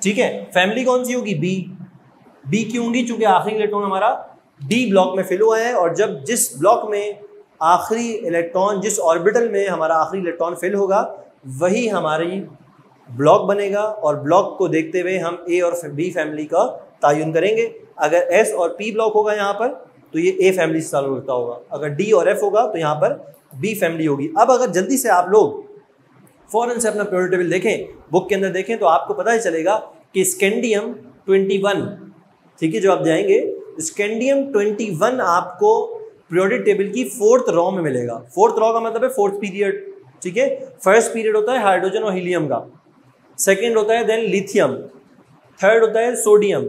ठीक है। फैमिली कौन सी होगी, बी क्यों होगी, चूंकि आखिरी इलेक्ट्रॉन हमारा डी ब्लॉक में फिल हुआ है, और जब जिस ब्लॉक में आखिरी इलेक्ट्रॉन, जिस ऑर्बिटल में हमारा आखिरी इलेक्ट्रॉन फिल होगा वही हमारी ब्लॉक बनेगा, और ब्लॉक को देखते हुए हम ए और बी फैमिली का तायुन करेंगे। अगर एस और पी ब्लॉक होगा यहाँ पर तो ये ए फैमिली से चालू होता होगा, अगर डी और एफ होगा तो यहाँ पर बी फैमिली होगी। अब अगर जल्दी से आप लोग फौरन से अपना पीरियड टेबल देखें, बुक के अंदर देखें, तो आपको पता ही चलेगा कि स्कैंडियम 21, ठीक है, जो आप जाएंगे स्कैंडियम 21 आपको पीरियोडिक टेबल की 4th रॉ में मिलेगा। 4th रॉ का मतलब है 4th पीरियड, ठीक है। फर्स्ट पीरियड होता है हाइड्रोजन और हीलियम का, सेकेंड होता है देन लिथियम, थर्ड होता है सोडियम,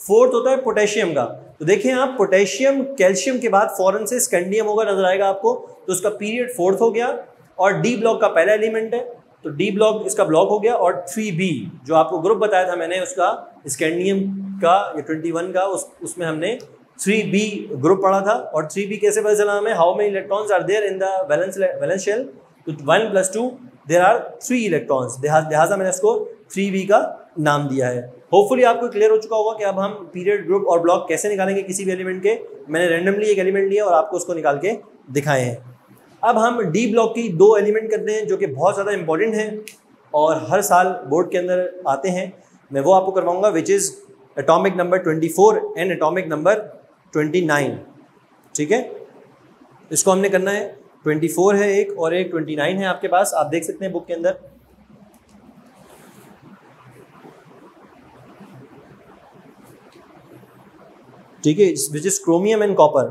फोर्थ होता है पोटेशियम का। तो देखें आप, पोटेशियम कैल्शियम के बाद फॉरन से स्कैंडियम होगा, नजर आएगा आपको, तो उसका पीरियड 4th हो गया। और डी ब्लॉक का पहला एलिमेंट है, तो डी ब्लॉक इसका ब्लॉक हो गया। और 3b जो आपको ग्रुप बताया था मैंने उसका स्कैंडियम का, ये 21 का, उसमें हमने 3b ग्रुप पढ़ा था। और 3b कैसे पता चला हमें, how many electrons are there in the valence shell, तो 1 + 2 देयर आर 3 इलेक्ट्रॉन्स, लिहाजा मैंने इसको 3b का नाम दिया है। होपफुली आपको क्लियर हो चुका होगा कि अब हम पीरियड, ग्रुप और ब्लॉक कैसे निकालेंगे किसी भी एलिमेंट के। मैंने रैंडमली एक एलिमेंट लिया और आपको उसको निकाल के दिखाए हैं। अब हम डी ब्लॉक की 2 एलिमेंट करते हैं जो कि बहुत ज़्यादा इंपॉर्टेंट हैं और हर साल बोर्ड के अंदर आते हैं। मैं वो आपको करवाऊंगा, which is atomic number 24 and atomic number 29, ठीक है। इसको हमने करना है, 24 है एक और एक 29 है आपके पास, आप देख सकते हैं बुक के अंदर। ठीक है, which is chromium and copper.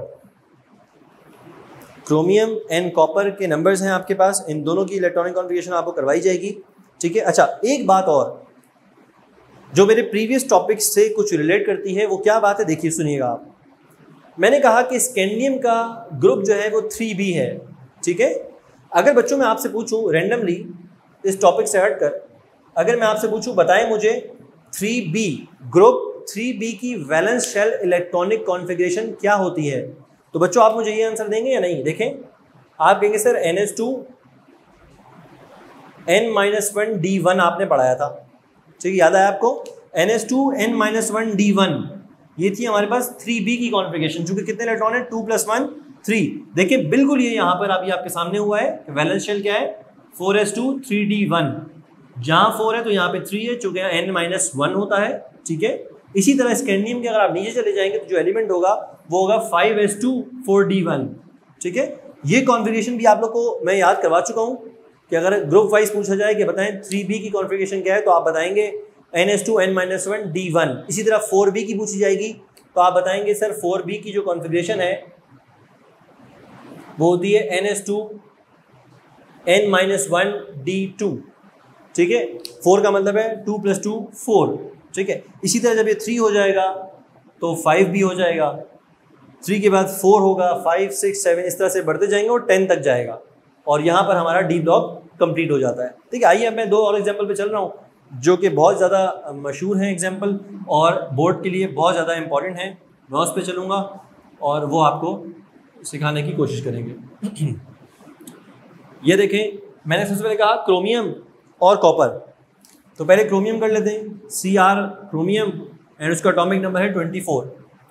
Chromium and copper के नंबर्स हैं आपके पास, इन दोनों की इलेक्ट्रॉनिक कॉन्फ़िगरेशन आपको करवाई जाएगी, ठीक है। अच्छा, एक बात और जो मेरे प्रीवियस टॉपिक से कुछ रिलेट करती है, वो क्या बात है, देखिए सुनिएगा आप। मैंने कहा कि स्कैंडियम का ग्रुप जो है वो 3b है, ठीक है। अगर बच्चों मैं आपसे पूछूं रैंडमली इस टॉपिक से हटकर, अगर मैं आपसे पूछूं बताएं मुझे 3b ग्रुप 3b की वैलेंस शेल इलेक्ट्रॉनिक कॉन्फ़िगरेशन क्या होती है, तो बच्चों आप मुझे ये आंसर देंगे या नहीं। देखें, आप कहेंगे सर NH2 N-1 आपने पढ़ाया था, ठीक है, याद आया आपको, NH2 N-1 D1, ये थी हमारे पास 3b की कॉन्फ़िगरेशन। चूंकि कितने इलेक्ट्रॉन है, 2 + 1 3। देखिए बिल्कुल ये यहाँ पर अभी आपके सामने हुआ है, वैलेंस शेल क्या है, 4s2 3d1, जहाँ 4 है तो यहाँ पे 3 है, चूंकि N-1 होता है, ठीक है। इसी तरह स्कैंडियम के अगर आप नीचे चले जाएंगे तो जो एलिमेंट होगा वो होगा 5s2 4d1, ठीक है। ये कॉन्फ़िगरेशन भी आप लोग को मैं याद करवा चुका हूँ कि अगर ग्रुप वाइज पूछा जाए कि बताएं 3b की कॉन्फ़िगरेशन क्या है, तो आप बताएंगे NH2 N-1 D1। इसी तरह 4b की पूछी जाएगी तो आप बताएंगे सर 4b की जो कॉन्फ़िगरेशन है वो होती है NH2 N-1 D2, ठीक है। 4 का मतलब है 2 + 2 4, ठीक है। इसी तरह जब ये 3 हो जाएगा तो 5 भी हो जाएगा, 3 के बाद 4 होगा, 5 6 7 इस तरह से बढ़ते जाएंगे और 10 तक जाएगा, और यहाँ पर हमारा डी ब्लॉक कंप्लीट हो जाता है, ठीक है। आइए अब मैं 2 और एग्जाम्पल पे चल रहा हूँ जो कि बहुत ज़्यादा मशहूर हैं एग्जाम्पल और बोर्ड के लिए बहुत ज़्यादा इंपॉर्टेंट हैं। मैं उस पर चलूँगा और वो आपको सिखाने की कोशिश करेंगे। ये देखें, मैंने सबसे पहले कहा क्रोमियम और कॉपर, तो पहले क्रोमियम कर लेते हैं, Cr क्रोमियम, एंड उसका एटॉमिक नंबर है 24,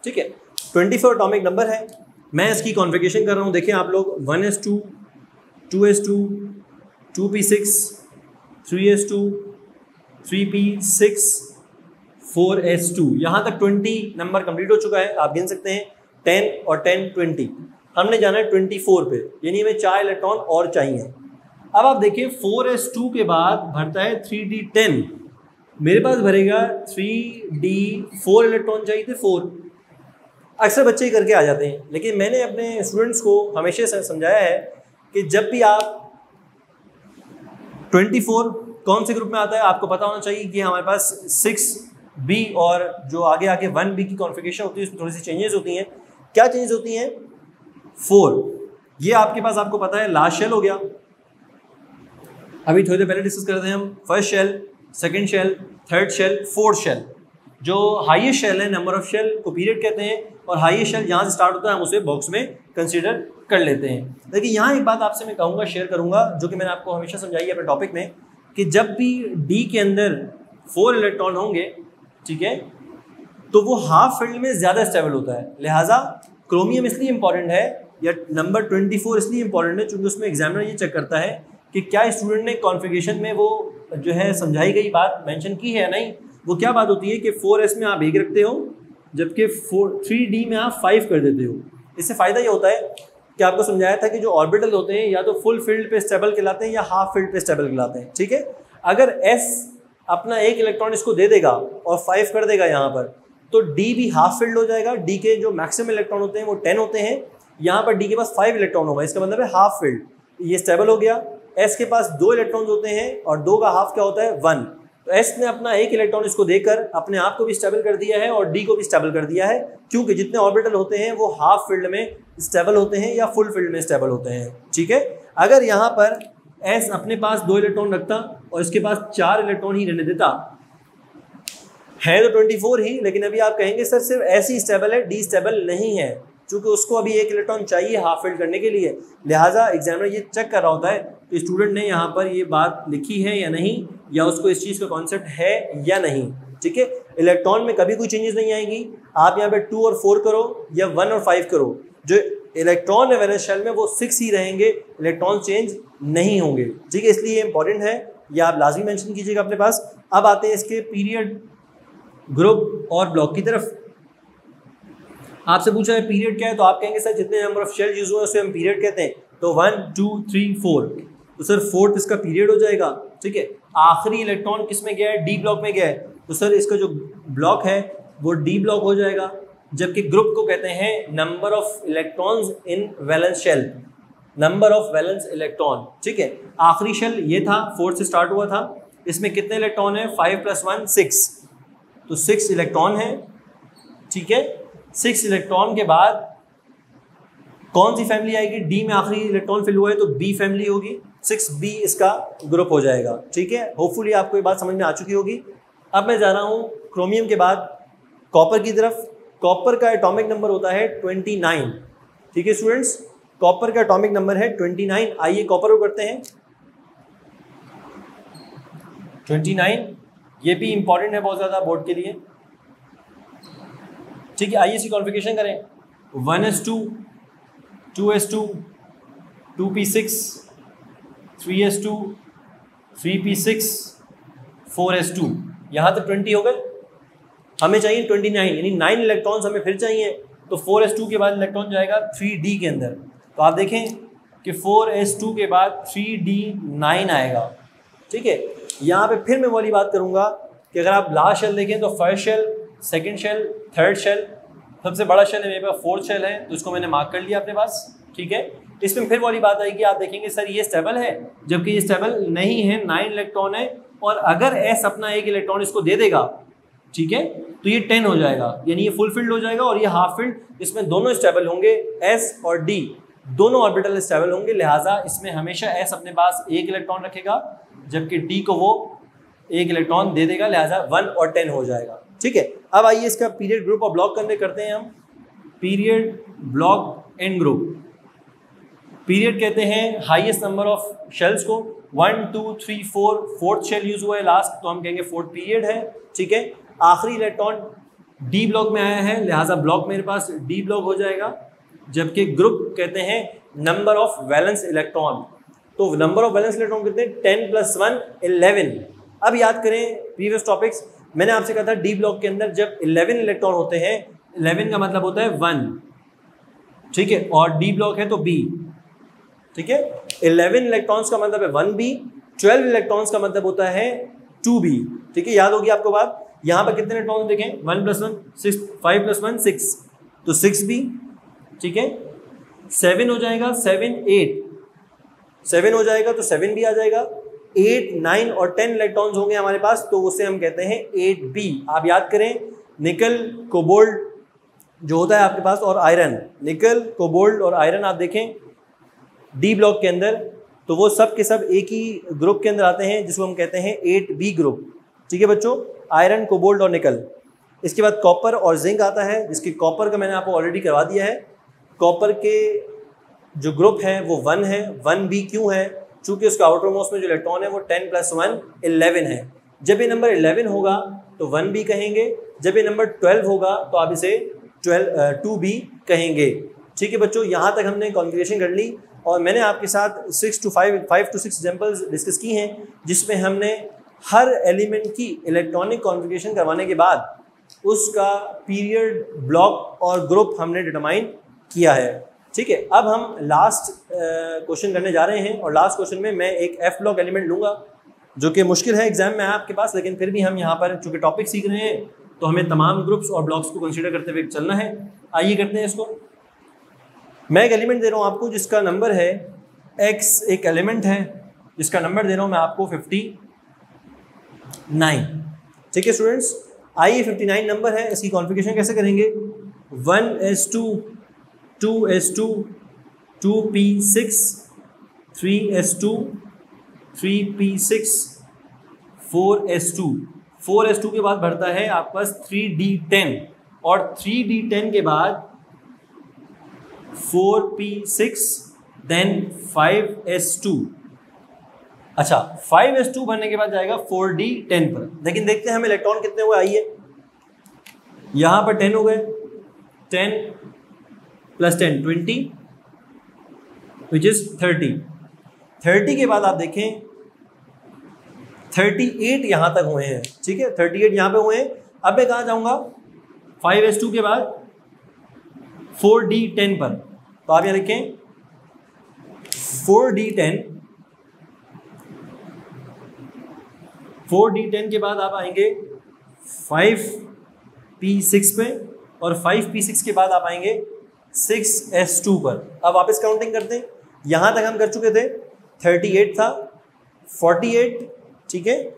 ठीक है। 24 एटॉमिक नंबर है। मैं इसकी कॉन्फ़िगरेशन कर रहा हूँ, देखें आप लोग, 1s2 2s2 2p6 3s2 3p6 4s2, यहाँ तक 20 नंबर कंप्लीट हो चुका है, आप गिन सकते हैं 10 और 10 20। हमने जाना है 24 पे, यानी हमें 4 इलेक्ट्रॉन और चाहिए। अब आप देखिए 4s2 के बाद भरता है 3d10, मेरे पास भरेगा 3d4 इलेक्ट्रॉन चाहिए थे 4। अक्सर बच्चे ही करके आ जाते हैं, लेकिन मैंने अपने स्टूडेंट्स को हमेशा से समझाया है कि जब भी आप 24 कौन से ग्रुप में आता है आपको पता होना चाहिए कि हमारे पास 6b और जो आगे आगे 1b की कॉन्फ़िगरेशन होती है उसमें थोड़ी सी चेंजेस होती हैं। क्या चेंजेस होती हैं? 4, ये आपके पास आपको पता है लास्ट शेल हो गया। अभी थोड़ी देर पहले डिस्कस कर रहे थे हम first shell, second shell, third shell, fourth shell. जो हाईएस्ट शेल है, नंबर ऑफ शेल को पीरियड कहते हैं, और हाईएस्ट शेल जहाँ से स्टार्ट होता है हम उसे बॉक्स में कंसीडर कर लेते हैं। लेकिन यहाँ एक बात आपसे मैं कहूँगा, शेयर करूँगा, जो कि मैंने आपको हमेशा समझाई है अपने टॉपिक में, कि जब भी डी के अंदर 4 इलेक्ट्रॉन होंगे, ठीक है, तो वो हाफ फील्ड में ज़्यादा स्टेबल होता है। लिहाजा क्रोमियम इसलिए इंपॉर्टेंट है, या नंबर 24 इसलिए इंपॉर्टेंट है क्योंकि उसमें एग्जामिनर ये चेक करता है कि क्या स्टूडेंट ने कॉन्फ़िगरेशन में वो जो है समझाई गई बात मेंशन की है या नहीं। वो क्या बात होती है कि 4s में आप 1 रखते हो, जबकि 3d में आप 5 कर देते हो। इससे फ़ायदा ये होता है कि आपको समझाया था कि जो ऑर्बिटल होते हैं या तो फुल फील्ड पे स्टेबल कहलाते हैं या हाफ फील्ड पे स्टेबल कहलाते हैं, ठीक है। अगर s अपना 1 इलेक्ट्रॉन इसको दे देगा और 5 कर देगा यहाँ पर, तो d भी हाफ फील्ड हो जाएगा। d के जो मैक्सिमम इलेक्ट्रॉन होते हैं वो 10 होते हैं, यहाँ पर डी के पास 5 इलेक्ट्रॉन होगा, इसका मतलब है हाफ फील्ड, ये स्टेबल हो गया। एस के पास 2 इलेक्ट्रॉन्स होते हैं और 2 का हाफ क्या होता है 1, तो एस ने अपना 1 इलेक्ट्रॉन इसको देकर अपने आप को भी स्टेबल कर दिया है और डी को भी स्टेबल कर दिया है, क्योंकि जितने ऑर्बिटल होते हैं वो हाफ फील्ड में स्टेबल होते हैं या फुल फील्ड में स्टेबल होते हैं। ठीक है, अगर यहाँ पर एस अपने पास 2 इलेक्ट्रॉन रखता और इसके पास 4 इलेक्ट्रॉन ही रहने देता, है तो 24 ही, लेकिन अभी आप कहेंगे सर सिर्फ एस ही स्टेबल है, डी स्टेबल नहीं है, क्योंकि उसको अभी 1 इलेक्ट्रॉन चाहिए हाफ फील्ड करने के लिए। लिहाजा एग्जामिनर ये चेक कर रहा होता है कि स्टूडेंट ने यहाँ पर ये बात लिखी है या नहीं, या उसको इस चीज़ का कॉन्सेप्ट है या नहीं। ठीक है, इलेक्ट्रॉन में कभी कोई चेंजेस नहीं आएंगी, आप यहाँ पे 2 और 4 करो या 1 और 5 करो, जो इलेक्ट्रॉन है वैलेंस शेल में वो 6 ही रहेंगे, इलेक्ट्रॉन चेंज नहीं होंगे। ठीक है, इसलिए ये इंपॉर्टेंट है, ये आप लाजमी मेंशन कीजिएगा अपने पास। अब आते हैं इसके पीरियड, ग्रुप और ब्लॉक की तरफ। आपसे पूछा है पीरियड क्या है, तो आप कहेंगे सर जितने नंबर ऑफ शेल यूज हुए उसे हम पीरियड कहते हैं, तो 1 2 3 4, तो सर 4th इसका पीरियड हो जाएगा। ठीक है, आखिरी इलेक्ट्रॉन किस में गया है, डी ब्लॉक में गया है, तो सर इसका जो ब्लॉक है वो डी ब्लॉक हो जाएगा, जबकि ग्रुप को कहते हैं number of electrons in valence shell, number of valence electron. ठीक है, आखिरी शेल ये था, 4 से स्टार्ट हुआ था, इसमें कितने इलेक्ट्रॉन है, 5 + 1 6, तो 6 इलेक्ट्रॉन है। ठीक है, 6 इलेक्ट्रॉन के बाद कौन सी फैमिली आएगी, डी में आखिरी इलेक्ट्रॉन फिल हुआ है तो बी फैमिली होगी, 6b इसका ग्रुप हो जाएगा। ठीक है, होपफुली आपको ये बात समझ में आ चुकी होगी। अब मैं जा रहा हूँ क्रोमियम के बाद कॉपर की तरफ। कॉपर का एटॉमिक नंबर होता है 29। ठीक है स्टूडेंट्स, कॉपर का एटॉमिक नंबर है 29। आइए कॉपर को करते हैं 29, ये भी इंपॉर्टेंट है बहुत ज़्यादा बोर्ड के लिए। ठीक है, आइए इसकी कॉन्फ़िगरेशन करें, 1s2 2s2 2p6 3s2 3p6 4s2, यहाँ तक 20 हो गए। हमें चाहिए 29, यानी 9 इलेक्ट्रॉन्स हमें फिर चाहिए, तो 4s2 के बाद इलेक्ट्रॉन जाएगा 3d के अंदर। तो आप देखें कि 4s2 के बाद 3d9 आएगा। ठीक है, यहाँ पे फिर मैं वाली बात करूँगा कि अगर आप लास्ट शेल देखें तो first shell, second shell, third shell, सबसे बड़ा शेल है मेरे पास 4th शेल है, तो इसको मैंने मार्क कर लिया अपने पास। ठीक है, इसमें फिर वाली बात आएगी, आप देखेंगे सर ये स्टेबल है, जबकि ये स्टेबल नहीं है, 9 इलेक्ट्रॉन है, और अगर एस अपना 1 इलेक्ट्रॉन इसको दे देगा, ठीक है, तो ये 10 हो जाएगा, यानी ये फुल फील्ड हो जाएगा, और ये हाफ फील्ड, इसमें दोनों स्टेबल होंगे, एस और डी दोनों ऑर्बिटल स्टेबल होंगे। लिहाजा इसमें हमेशा एस अपने पास 1 इलेक्ट्रॉन रखेगा, जबकि डी को वो 1 इलेक्ट्रॉन दे देगा, लिहाजा 1 और 10 हो जाएगा। ठीक है, अब आइए इसका पीरियड, ग्रुप और ब्लॉक करते हैं हम। Period, block and group. Period कहते हैं हाईएस्ट नंबर ऑफ शेल्स को, 1 2 3 4, 4th शेल यूज हुआ है लास्ट, तो हम कहेंगे 4th पीरियड है। ठीक है, आखिरी इलेक्ट्रॉन डी ब्लॉक में आया है, लिहाजा ब्लॉक मेरे पास डी ब्लॉक हो जाएगा, जबकि ग्रुप कहते हैं नंबर ऑफ वैलेंस इलेक्ट्रॉन। तो नंबर ऑफ वैलेंस इलेक्ट्रॉन कितने, 10 + 1 11। अब याद करें प्रीवियस टॉपिक्स, मैंने आपसे कहा था डी ब्लॉक के अंदर जब 11 इलेक्ट्रॉन होते हैं, 11 का मतलब होता है 1। ठीक है, और डी ब्लॉक है तो बी। ठीक है, 11 इलेक्ट्रॉन्स का मतलब है 1b, 12 इलेक्ट्रॉन्स का मतलब होता है 2b। ठीक है, याद होगी आपको बात। यहाँ पर कितने इलेक्ट्रॉन देखें, 1 + 1 6, 5 + 1 6, तो 6b। ठीक है, 7 हो जाएगा, 7 8, 7 हो जाएगा तो 7b आ जाएगा, 8 9 और 10 इलेक्ट्रॉन्स होंगे हमारे पास, तो उसे हम कहते हैं 8b। आप याद करें, निकल, कोबाल्ट जो होता है आपके पास, और आयरन, निकल, कोबाल्ट और आयरन आप देखें डी ब्लॉक के अंदर, तो वो सब के सब एक ही ग्रुप के अंदर आते हैं, जिसको हम कहते हैं 8b ग्रुप। ठीक है बच्चों, आयरन, कोबाल्ट और निकल। इसके बाद कॉपर और जिंक आता है, जिसके कॉपर का मैंने आपको ऑलरेडी करवा दिया है। कॉपर के जो ग्रुप है वो 1 है, 1b क्यों है, चूँकि उसका आउटर मोस्ट में जो इलेक्ट्रॉन है वो 10 + 1 11 है। जब ये नंबर 11 होगा तो 1b कहेंगे, जब ये नंबर 12 होगा तो आप इसे 2b कहेंगे। ठीक है बच्चों, यहाँ तक हमने कॉन्फ़िगरेशन कर ली, और मैंने आपके साथ 5 to 6 एग्जाम्पल्स डिस्कस की हैं, जिसमें हमने हर एलिमेंट की इलेक्ट्रॉनिक कॉन्फ़िगरेशन करवाने के बाद उसका पीरियड, ब्लॉक और ग्रुप हमने डिटरमाइन किया है। ठीक है, अब हम लास्ट क्वेश्चन करने जा रहे हैं, और लास्ट क्वेश्चन में मैं एक एफ ब्लॉक एलिमेंट लूँगा, जो कि मुश्किल है एग्जाम में आपके पास, लेकिन फिर भी हम यहाँ पर चूँकि टॉपिक सीख रहे हैं तो हमें तमाम ग्रुप्स और ब्लॉक्स को कंसीडर करते हुए चलना है। आइए करते हैं इसको। मैं एक एलिमेंट दे रहा हूँ आपको जिसका नंबर है x, एक एलिमेंट है जिसका नंबर दे रहा हूँ मैं आपको 59। ठीक है स्टूडेंट्स, आइए 59 नंबर है, इसकी कॉन्फ़िगरेशन कैसे करेंगे? 1s2, 2s2, 2p6, 3s2, 3p6, 4s2। 4s2 के बाद बढ़ता है आपके पास 3d10 और 3d10 के बाद 4p6 देन 5s2। अच्छा, 5s2 भरने के बाद जाएगा 4d10 पर। लेकिन देखते हैं हमें इलेक्ट्रॉन कितने हुए, आइए यहां पर 10 हो गए, 10 + 10 20 विच इज 30। 30 के बाद आप देखें 38 यहां तक हुए हैं। ठीक है, 38 यहां पे हुए हैं। अब मैं कहां जाऊंगा? 5s2 के बाद 4d10 पर। तो आप यहां लिखें 4d10 के बाद आप आएंगे 5p6 पे और 5p6 के बाद आप आएंगे 6s2 पर। अब वापस काउंटिंग करते हैं, यहां तक हम कर चुके थे, 38 था, 48, ठीक है,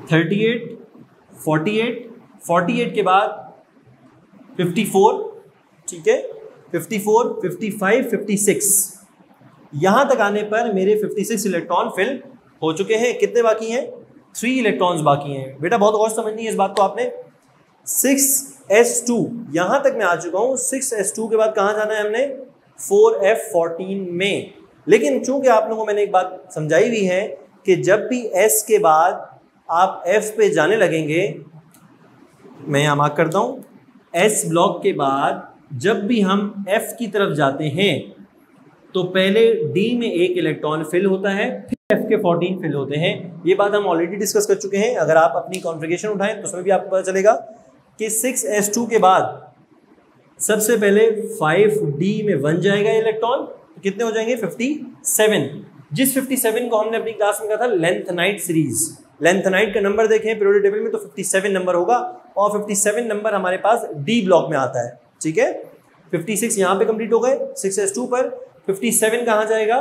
38, 48, 48 के बाद 54, ठीक है, 54, 55, 56। यहां तक आने पर मेरे 56 इलेक्ट्रॉन फिल हो चुके हैं। कितने बाकी हैं? 3 इलेक्ट्रॉन्स बाकी हैं। बेटा बहुत गौर समझनी है इस बात को आपने। 6s2 यहां तक मैं आ चुका हूं। 6s2 के बाद कहां जाना है हमने? 4f14 में। लेकिन चूंकि आप लोगों को मैंने एक बात समझाई हुई है कि जब भी s के बाद आप f पे जाने लगेंगे, मैं यहां मार्क करता हूं, s ब्लॉक के बाद जब भी हम f की तरफ जाते हैं तो पहले d में एक इलेक्ट्रॉन फिल होता है, फिर f के 14 फिल होते हैं। ये बात हम ऑलरेडी डिस्कस कर चुके हैं। अगर आप अपनी कॉन्फ़िगरेशन उठाएं तो उसमें भी आपको पता चलेगा कि 6s2 के बाद सबसे पहले 5d में 1 जाएगा इलेक्ट्रॉन, तो कितने हो जाएंगे? 57। जिस 57 को हमने अपनी क्लास में कहा था लेंथेनाइट सीरीज, लेंथेनाइट का नंबर देखें पीरियोडिक टेबल में तो 57 नंबर होगा और 57 नंबर हमारे पास डी ब्लॉक में आता है। ठीक है, 56 यहाँ पे कंप्लीट हो गए 6s2 पर। 57 कहाँ जाएगा?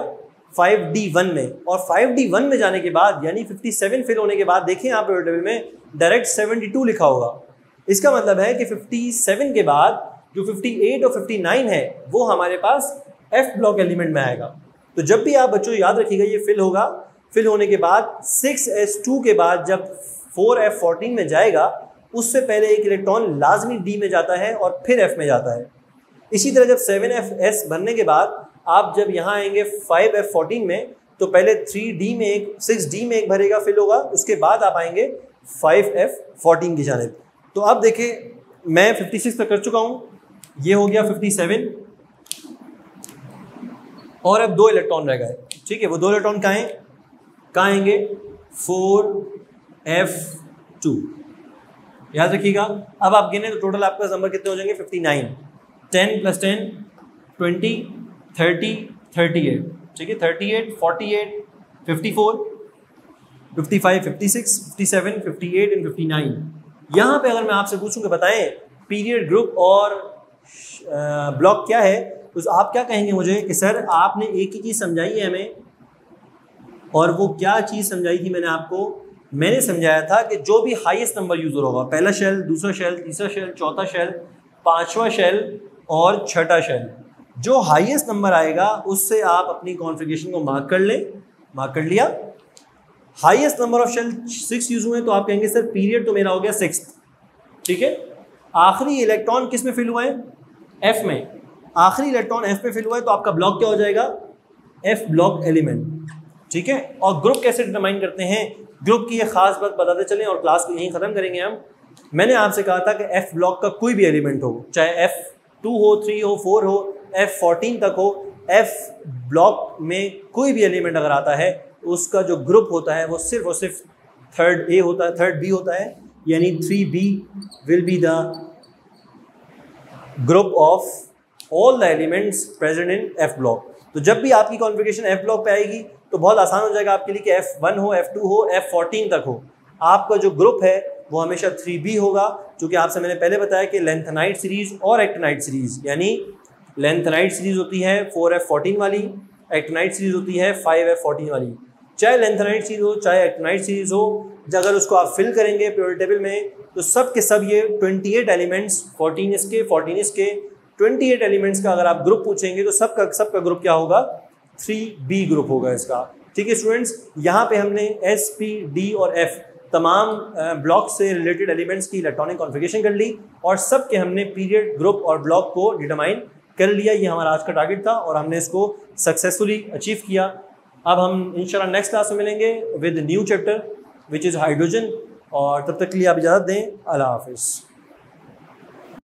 5d1 में, और 5d1 में जाने के बाद यानी 57 फिल होने के बाद देखें आप पीरियोडिक टेबल में डायरेक्ट 72 लिखा होगा। इसका मतलब है कि 57 के बाद जो 58 और 59 है वो हमारे पास f ब्लॉक एलिमेंट में आएगा। तो जब भी आप बच्चों याद रखिएगा ये फिल होगा, फिल होने के बाद 6s2 के बाद जब 4f14 में जाएगा उससे पहले एक इलेक्ट्रॉन लाजमी d में जाता है और फिर f में जाता है। इसी तरह जब 7fs बनने के बाद आप जब यहाँ आएंगे 5f14 में तो पहले 3d में एक 6d में एक भरेगा, फिल होगा, उसके बाद आप आएंगे 5f14 की जानिब। तो अब देखें मैं 56 तक कर चुका हूँ, ये हो गया 57 और अब 2 इलेक्ट्रॉन रह गए। ठीक है, वो 2 इलेक्ट्रॉन कहाँ हैं? कहाँ आएंगे? 4f2। याद रखिएगा। अब आप गिने तो टोटल आपका नंबर कितने हो जाएंगे? 59। 10 + 10 20 30 38। ठीक है, 38 48 54 55 56 57 58 एंड 59। यहाँ पे अगर मैं आपसे पूछूं कि बताएं पीरियड ग्रुप और ब्लॉक क्या है, तो आप क्या कहेंगे मुझे कि सर आपने एक ही चीज़ समझाई है हमें, और वो क्या चीज़ समझाई थी मैंने आपको? मैंने समझाया था कि जो भी हाईएस्ट नंबर यूज़र होगा, पहला शेल, दूसरा शेल, तीसरा शेल, चौथा शेल, पांचवा शेल और छठा शेल, जो हाईएस्ट नंबर आएगा उससे आप अपनी कॉन्फ़िगरेशन को मार्क कर लें। मार्क कर लिया। Highest number of shell 6 use हुए तो आप कहेंगे सर पीरियड तो मेरा हो गया 6। ठीक है, आखिरी इलेक्ट्रॉन किस में फिल हुआ है? F में। आखिरी इलेक्ट्रॉन F में फिल हुआ है तो आपका ब्लॉक क्या हो जाएगा? F block element. ठीक है, और ग्रुप कैसे डिटरमाइन करते हैं, ग्रुप की ये खास बात बताते चलें और क्लास को यहीं ख़त्म करेंगे हम। मैंने आपसे कहा था कि F ब्लॉक का कोई भी एलिमेंट हो, चाहे F2 हो, 3 हो, 4 हो, F14 तक हो, F ब्लॉक में कोई भी एलिमेंट अगर आता है उसका जो ग्रुप होता है वो सिर्फ और सिर्फ थर्ड A होता है, थर्ड B होता है, यानी 3B will be the group of all the elements present in F block. तो जब भी आपकी कॉन्फ़िगरेशन F ब्लॉक पे आएगी तो बहुत आसान हो जाएगा आपके लिए कि F1 हो, F2 हो, F14 तक हो, आपका जो ग्रुप है वो हमेशा 3B होगा, जो कि आपसे मैंने पहले बताया कि लेंथेनाइट सीरीज और एक्टिनाइट सीरीज, यानी लेंथेनाइट सीरीज होती है 4f14 वाली, एक्टिनाइट सीरीज होती है 5f14 वाली। चाहे लेंथेनाइट सीरीज हो चाहे एक्टिनाइट सीरीज हो, अगर उसको आप फिल करेंगे पीरियोडिक टेबल में तो सब के सब ये 28 एलिमेंट्स, 14 इसके 14 इसके 28 एलिमेंट्स का अगर आप ग्रुप पूछेंगे तो सबका ग्रुप क्या होगा, 3b ग्रुप होगा इसका। ठीक है स्टूडेंट्स, यहाँ पे हमने S, P, D और F तमाम ब्लॉक से रिलेटेड एलिमेंट्स की इलेक्ट्रॉनिक कॉन्फ़िगरेशन कर ली और सब के हमने पीरियड, ग्रुप और ब्लॉक को डिटरमाइन कर लिया। ये हमारा आज का टारगेट था और हमने इसको सक्सेसफुली अचीव किया। अब हम इंशाल्लाह नेक्स्ट क्लास में मिलेंगे with new chapter which is hydrogen, और तब तक के लिए आप इजाज़त दें। अल्लाह हाफिज़।